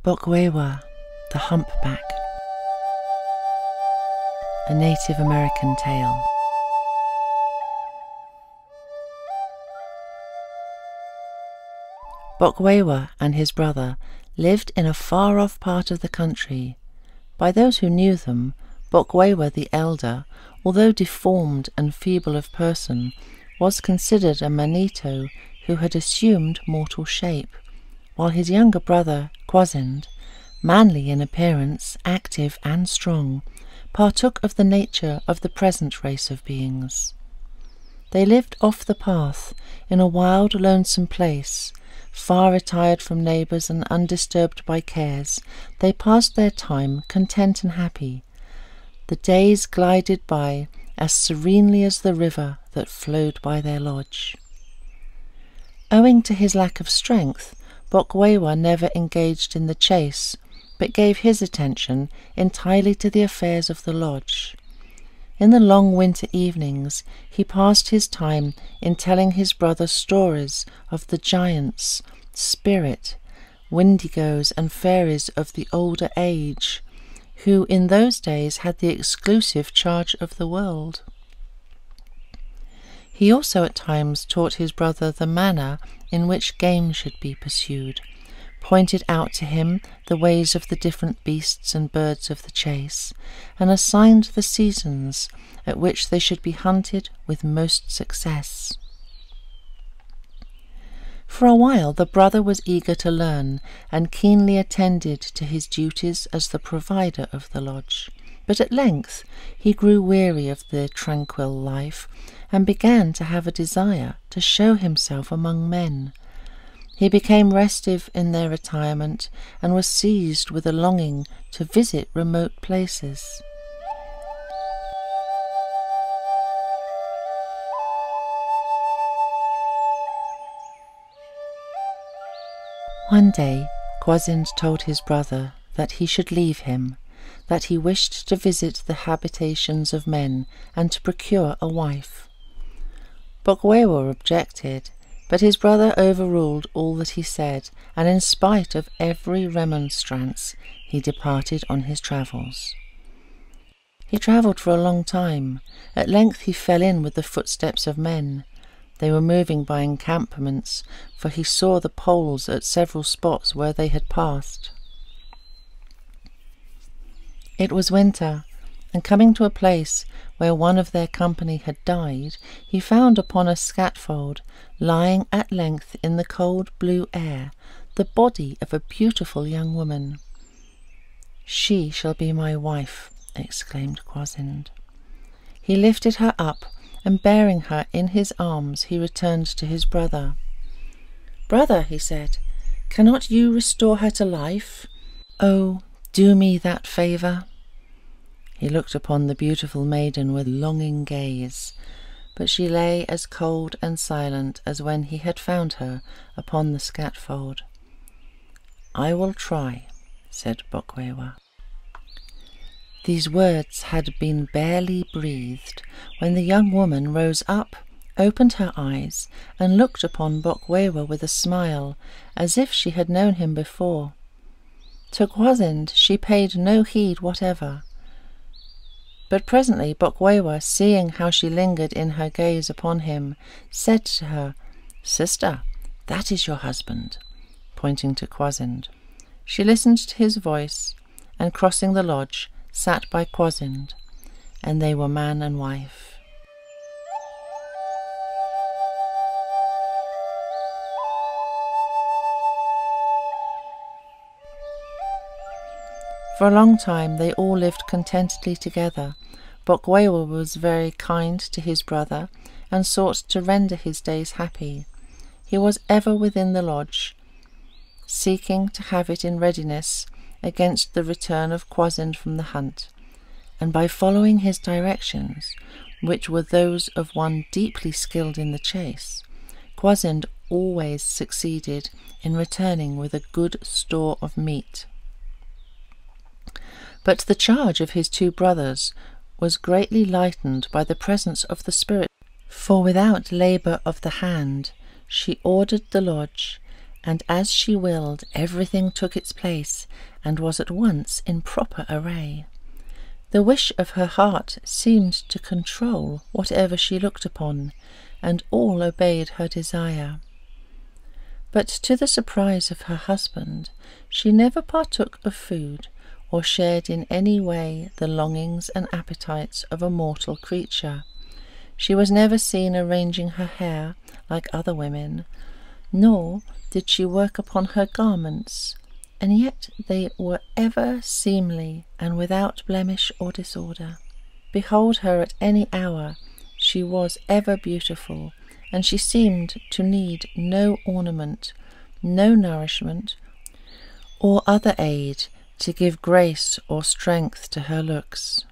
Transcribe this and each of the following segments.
Bokwewa, the Humpback, a Native American tale. Bokwewa and his brother lived in a far-off part of the country. By those who knew them, Bokwewa the elder, although deformed and feeble of person, was considered a manito who had assumed mortal shape, while his younger brother, Kwasind, manly in appearance, active and strong, partook of the nature of the present race of beings. They lived off the path, in a wild, lonesome place. Far retired from neighbours and undisturbed by cares, they passed their time content and happy. The days glided by as serenely as the river that flowed by their lodge. Owing to his lack of strength, Bokwewa never engaged in the chase, but gave his attention entirely to the affairs of the lodge. In the long winter evenings he passed his time in telling his brother stories of the giants, spirit, windigos and fairies of the older age, who in those days had the exclusive charge of the world. He also at times taught his brother the manner in which game should be pursued, pointed out to him the ways of the different beasts and birds of the chase, and assigned the seasons at which they should be hunted with most success. For a while the brother was eager to learn, and keenly attended to his duties as the provider of the lodge, but at length he grew weary of the tranquil life, and began to have a desire to show himself among men. He became restive in their retirement, and was seized with a longing to visit remote places. One day Kwasind told his brother that he should leave him, that he wished to visit the habitations of men and to procure a wife. Bokwewa objected, but his brother overruled all that he said, and in spite of every remonstrance he departed on his travels. He travelled for a long time. At length he fell in with the footsteps of men. They were moving by encampments, for he saw the poles at several spots where they had passed. It was winter, and coming to a place where one of their company had died, he found upon a scaffold, lying at length in the cold blue air, the body of a beautiful young woman. "She shall be my wife," exclaimed Kwasind. He lifted her up, and bearing her in his arms he returned to his brother. "Brother," he said, "cannot you restore her to life? Oh, do me that favour." He looked upon the beautiful maiden with longing gaze, but she lay as cold and silent as when he had found her upon the scaffold. "I will try," said Bokwewa. These words had been barely breathed when the young woman rose up, opened her eyes, and looked upon Bokwewa with a smile, as if she had known him before. To Kwasind she paid no heed whatever. But presently Bokwewa, seeing how she lingered in her gaze upon him, said to her, "Sister, that is your husband," pointing to Kwasind. She listened to his voice, and crossing the lodge, sat by Kwasind, and they were man and wife. For a long time they all lived contentedly together. Bokwewa was very kind to his brother, and sought to render his days happy. He was ever within the lodge, seeking to have it in readiness against the return of Kwasind from the hunt, and by following his directions, which were those of one deeply skilled in the chase, Kwasind always succeeded in returning with a good store of meat. But the charge of his two brothers was greatly lightened by the presence of the spirit, for without labour of the hand she ordered the lodge, and as she willed, everything took its place and was at once in proper array. The wish of her heart seemed to control whatever she looked upon, and all obeyed her desire. But to the surprise of her husband, she never partook of food, or shared in any way the longings and appetites of a mortal creature. She was never seen arranging her hair like other women, nor did she work upon her garments, and yet they were ever seemly and without blemish or disorder. Behold her at any hour, she was ever beautiful, and she seemed to need no ornament, no nourishment, or other aid to give grace or strength to her looks.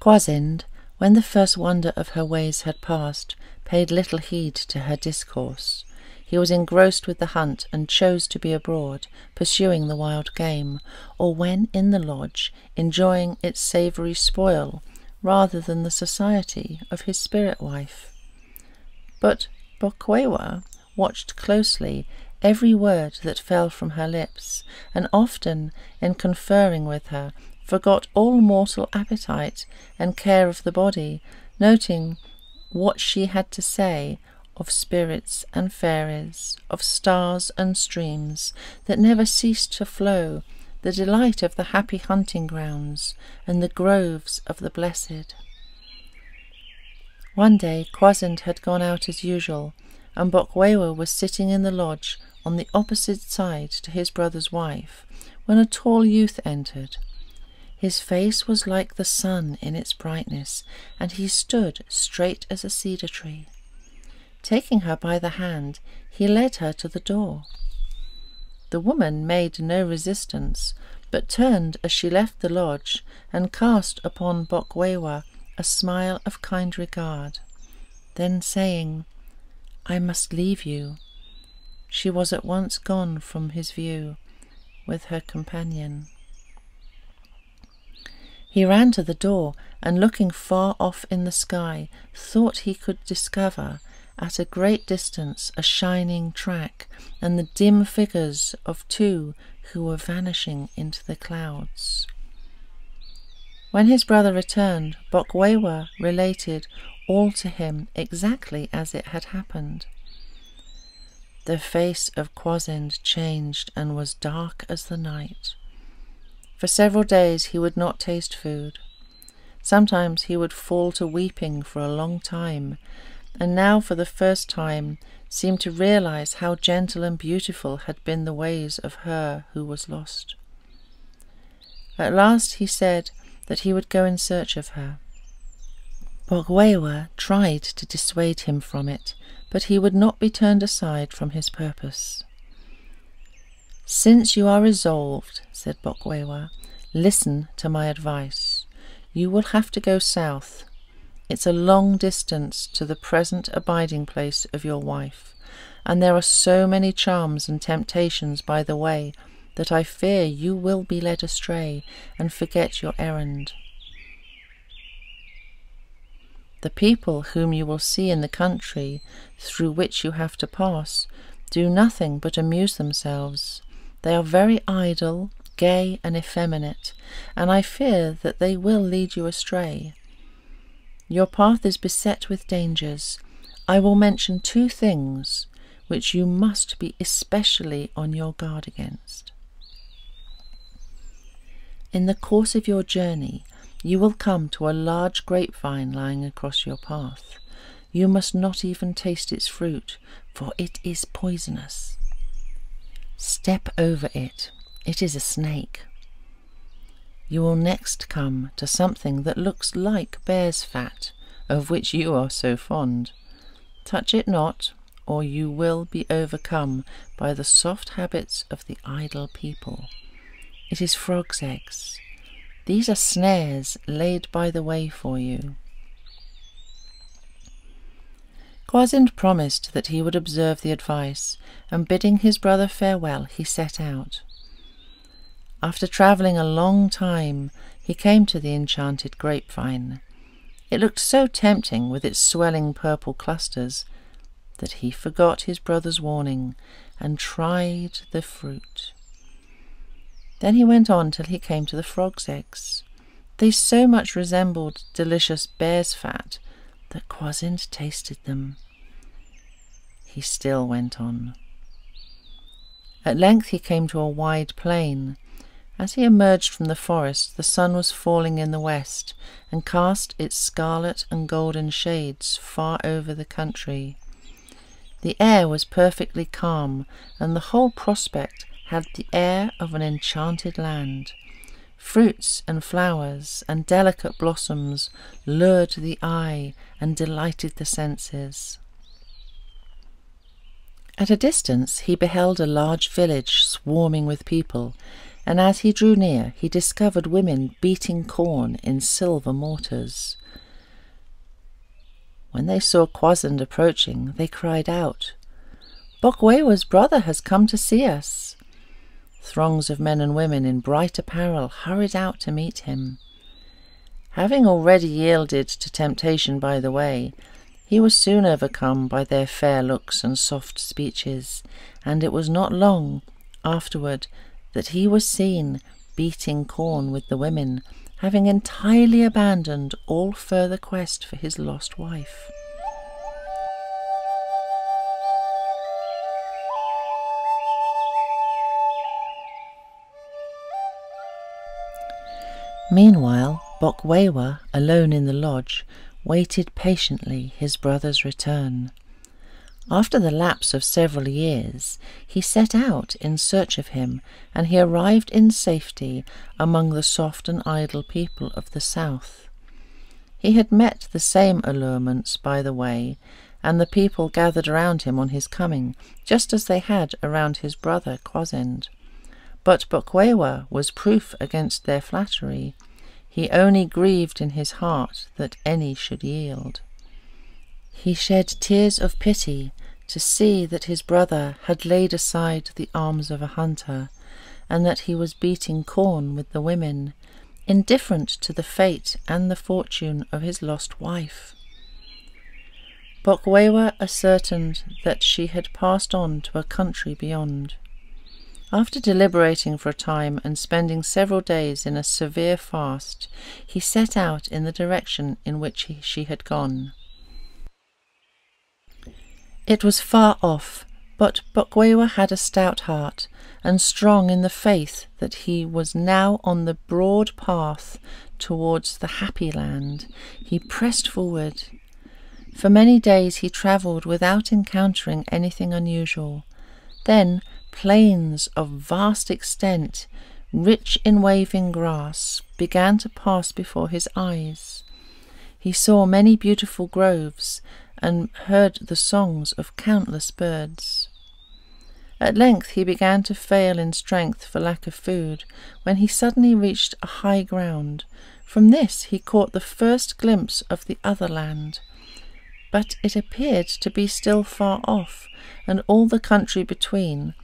Kwasind, when the first wonder of her ways had passed, paid little heed to her discourse. He was engrossed with the hunt, and chose to be abroad, pursuing the wild game, or when in the lodge, enjoying its savoury spoil, rather than the society of his spirit wife. But Bokwewa watched closely every word that fell from her lips, and often, in conferring with her, forgot all mortal appetite and care of the body, noting what she had to say of spirits and fairies, of stars and streams that never ceased to flow, the delight of the happy hunting grounds and the groves of the blessed. One day Kwasind had gone out as usual, and Bokwewa was sitting in the lodge on the opposite side to his brother's wife, when a tall youth entered. His face was like the sun in its brightness, and he stood straight as a cedar tree. Taking her by the hand, he led her to the door. The woman made no resistance, but turned as she left the lodge, and cast upon Bokwewa a smile of kind regard. Then saying, "I must leave you," she was at once gone from his view, with her companion. He ran to the door, and looking far off in the sky, thought he could discover at a great distance a shining track, and the dim figures of two who were vanishing into the clouds. When his brother returned, Bokwewa related all to him exactly as it had happened. The face of Kwasind changed and was dark as the night. For several days he would not taste food. Sometimes he would fall to weeping for a long time, and now for the first time seemed to realize how gentle and beautiful had been the ways of her who was lost. At last he said that he would go in search of her. Bokwewa tried to dissuade him from it, but he would not be turned aside from his purpose. "Since you are resolved," said Bokwewa, "listen to my advice. You will have to go south. It's a long distance to the present abiding place of your wife, and there are so many charms and temptations by the way that I fear you will be led astray and forget your errand. The people whom you will see in the country through which you have to pass do nothing but amuse themselves. They are very idle, gay, and effeminate, and I fear that they will lead you astray. Your path is beset with dangers. I will mention 2 things which you must be especially on your guard against. In the course of your journey, you will come to a large grapevine lying across your path. You must not even taste its fruit, for it is poisonous. Step over it. It is a snake. You will next come to something that looks like bear's fat, of which you are so fond. Touch it not, or you will be overcome by the soft habits of the idle people. It is frogs' eggs. These are snares laid by the way for you." Kwasind promised that he would observe the advice, and bidding his brother farewell, he set out. After travelling a long time, he came to the enchanted grapevine. It looked so tempting with its swelling purple clusters that he forgot his brother's warning and tried the fruit. Then he went on till he came to the frog's eggs. They so much resembled delicious bear's fat that Kwasind tasted them. He still went on. At length he came to a wide plain. As he emerged from the forest, the sun was falling in the west and cast its scarlet and golden shades far over the country. The air was perfectly calm, and the whole prospect had the air of an enchanted land. Fruits and flowers and delicate blossoms lured the eye and delighted the senses. At a distance he beheld a large village swarming with people, and as he drew near he discovered women beating corn in silver mortars. When they saw Kwasind approaching, they cried out, "Bokwewa's brother has come to see us." Throngs of men and women in bright apparel hurried out to meet him. Having already yielded to temptation by the way, he was soon overcome by their fair looks and soft speeches, and it was not long afterward that he was seen beating corn with the women, having entirely abandoned all further quest for his lost wife. Meanwhile, Bokwewa, alone in the lodge, waited patiently his brother's return. After the lapse of several years, he set out in search of him, and he arrived in safety among the soft and idle people of the south. He had met the same allurements by the way, and the people gathered around him on his coming, just as they had around his brother Kwasind. But Bokwewa was proof against their flattery. He only grieved in his heart that any should yield. He shed tears of pity to see that his brother had laid aside the arms of a hunter, and that he was beating corn with the women, indifferent to the fate and the fortune of his lost wife. Bokwewa ascertained that she had passed on to a country beyond. After deliberating for a time and spending several days in a severe fast, he set out in the direction in which she had gone. It was far off, but Bokwewa had a stout heart, and strong in the faith that he was now on the broad path towards the happy land, he pressed forward. For many days he travelled without encountering anything unusual. Then plains of vast extent, rich in waving grass, began to pass before his eyes. He saw many beautiful groves, and heard the songs of countless birds. At length he began to fail in strength for lack of food, when he suddenly reached a high ground. From this he caught the first glimpse of the other land, but it appeared to be still far off, and all the country between,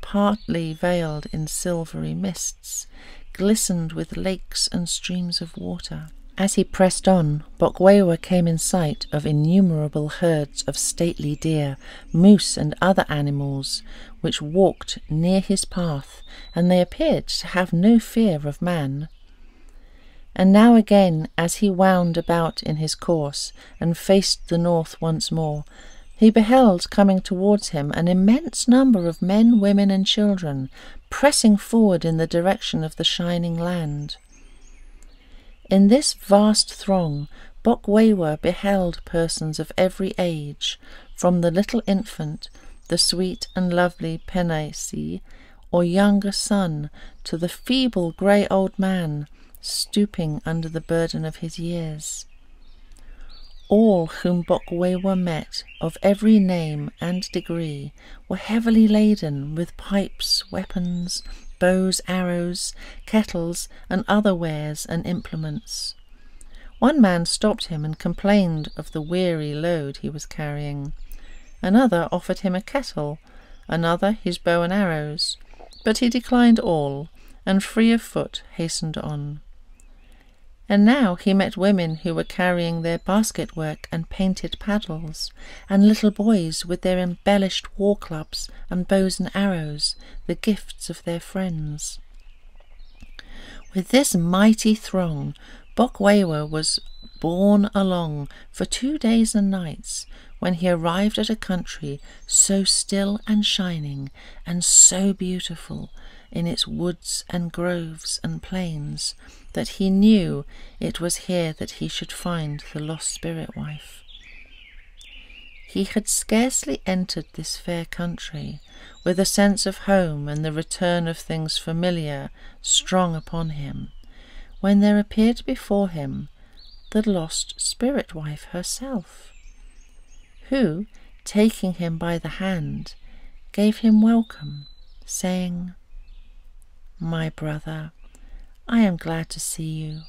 partly veiled in silvery mists, glistened with lakes and streams of water. As he pressed on, Bokwewa came in sight of innumerable herds of stately deer, moose, and other animals, which walked near his path, and they appeared to have no fear of man. And now again, as he wound about in his course, and faced the north once more, he beheld coming towards him an immense number of men, women, and children, pressing forward in the direction of the shining land. In this vast throng, Bokwewa beheld persons of every age, from the little infant, the sweet and lovely Penaisi, or younger son, to the feeble grey old man, stooping under the burden of his years. All whom Bokwewa met, of every name and degree, were heavily laden with pipes, weapons, bows, arrows, kettles, and other wares and implements. One man stopped him and complained of the weary load he was carrying. Another offered him a kettle, another his bow and arrows, but he declined all, and free of foot hastened on. And now he met women who were carrying their basket work and painted paddles, and little boys with their embellished war clubs and bows and arrows, the gifts of their friends. With this mighty throng, Bokwewa was borne along for 2 days and nights, when he arrived at a country so still and shining, and so beautiful in its woods and groves and plains, that he knew it was here that he should find the lost spirit wife. He had scarcely entered this fair country, with a sense of home and the return of things familiar strong upon him, when there appeared before him the lost spirit wife herself, who, taking him by the hand, gave him welcome, saying, "My brother, I am glad to see you.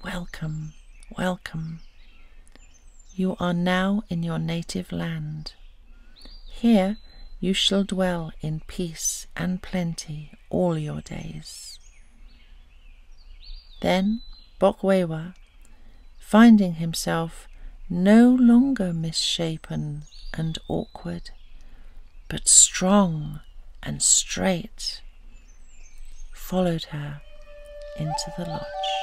Welcome, welcome. You are now in your native land. Here you shall dwell in peace and plenty all your days." Then Bokwewa, finding himself no longer misshapen and awkward, but strong and straight, followed her into the lodge.